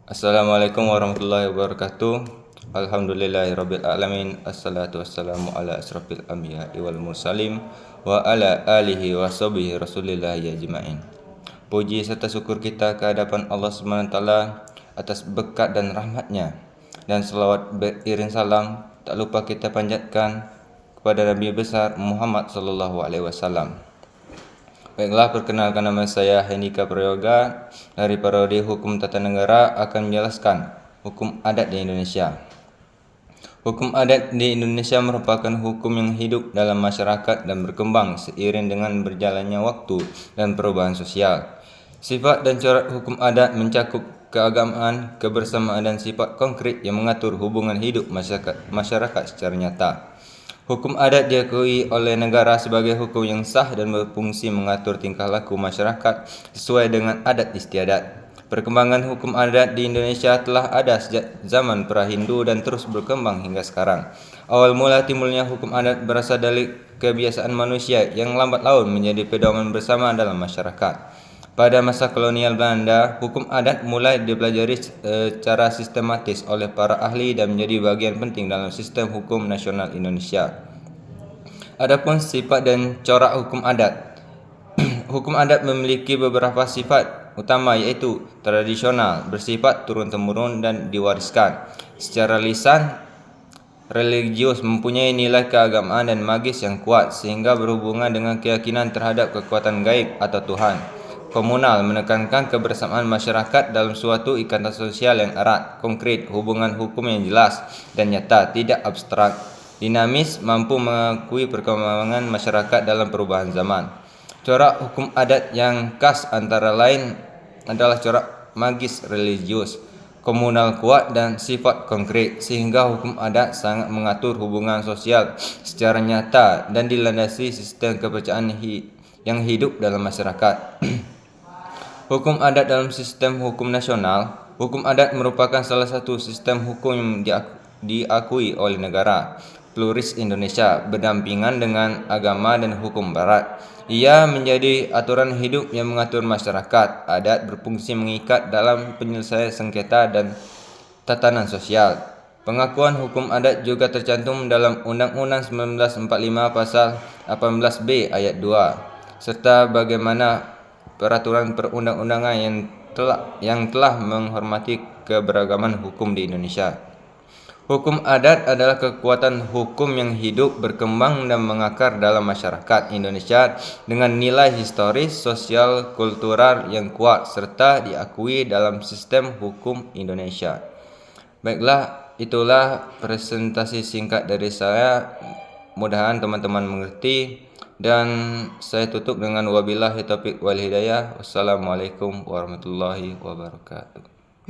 Assalamualaikum warahmatullahi wabarakatuh. Alhamdulillahirabbil alamin. Assalatu wassalamu ala asrofil anbiya'i wal mursalin wa ala alihi wa sahbihi rasulillah ajmain. Puji serta syukur kita kehadapan Allah Subhanahu wa taala atas berkat dan rahmatnya, dan selawat beriring salam tak lupa kita panjatkan kepada Nabi besar Muhammad sallallahu alaihi wasallam. Baiklah, perkenalkan, nama saya Hendika Prayoga dari Prodi Hukum Tata Negara akan menjelaskan hukum adat di Indonesia. Hukum adat di Indonesia merupakan hukum yang hidup dalam masyarakat dan berkembang seiring dengan berjalannya waktu dan perubahan sosial. Sifat dan corak hukum adat mencakup keagamaan, kebersamaan, dan sifat konkret yang mengatur hubungan hidup masyarakat secara nyata. Hukum adat diakui oleh negara sebagai hukum yang sah dan berfungsi mengatur tingkah laku masyarakat sesuai dengan adat istiadat. Perkembangan hukum adat di Indonesia telah ada sejak zaman pra-Hindu dan terus berkembang hingga sekarang. Awal mula timbulnya hukum adat berasal dari kebiasaan manusia yang lambat laun menjadi pedoman bersama dalam masyarakat. Pada masa kolonial Belanda, hukum adat mulai dipelajari secara sistematis oleh para ahli dan menjadi bagian penting dalam sistem hukum nasional Indonesia. Adapun sifat dan corak hukum adat. Hukum adat memiliki beberapa sifat utama, yaitu tradisional, bersifat turun-temurun dan diwariskan. Secara lisan, religius, mempunyai nilai keagamaan dan magis yang kuat sehingga berhubungan dengan keyakinan terhadap kekuatan gaib atau Tuhan. Komunal, menekankan kebersamaan masyarakat dalam suatu ikatan sosial yang erat, konkret, hubungan hukum yang jelas dan nyata, tidak abstrak. Dinamis, mampu mengakui perkembangan masyarakat dalam perubahan zaman. Corak hukum adat yang khas antara lain adalah corak magis religius, komunal kuat, dan sifat konkret, sehingga hukum adat sangat mengatur hubungan sosial secara nyata dan dilandasi sistem kepercayaan yang hidup dalam masyarakat. Hukum adat dalam sistem hukum nasional. Hukum adat merupakan salah satu sistem hukum yang diakui oleh negara pluris Indonesia, berdampingan dengan agama dan hukum barat. Ia menjadi aturan hidup yang mengatur masyarakat. Adat berfungsi mengikat dalam penyelesaian sengketa dan tatanan sosial. Pengakuan hukum adat juga tercantum dalam Undang-Undang 1945 Pasal 18B Ayat 2, serta bagaimana peraturan perundang-undangan yang telah menghormati keberagaman hukum di Indonesia. Hukum adat adalah kekuatan hukum yang hidup, berkembang, dan mengakar dalam masyarakat Indonesia dengan nilai historis, sosial, kultural yang kuat serta diakui dalam sistem hukum Indonesia. Baiklah, itulah presentasi singkat dari saya. Mudah-mudahan teman-teman mengerti. Dan saya tutup dengan wabillahi taufiq wal hidayah. Wassalamualaikum warahmatullahi wabarakatuh.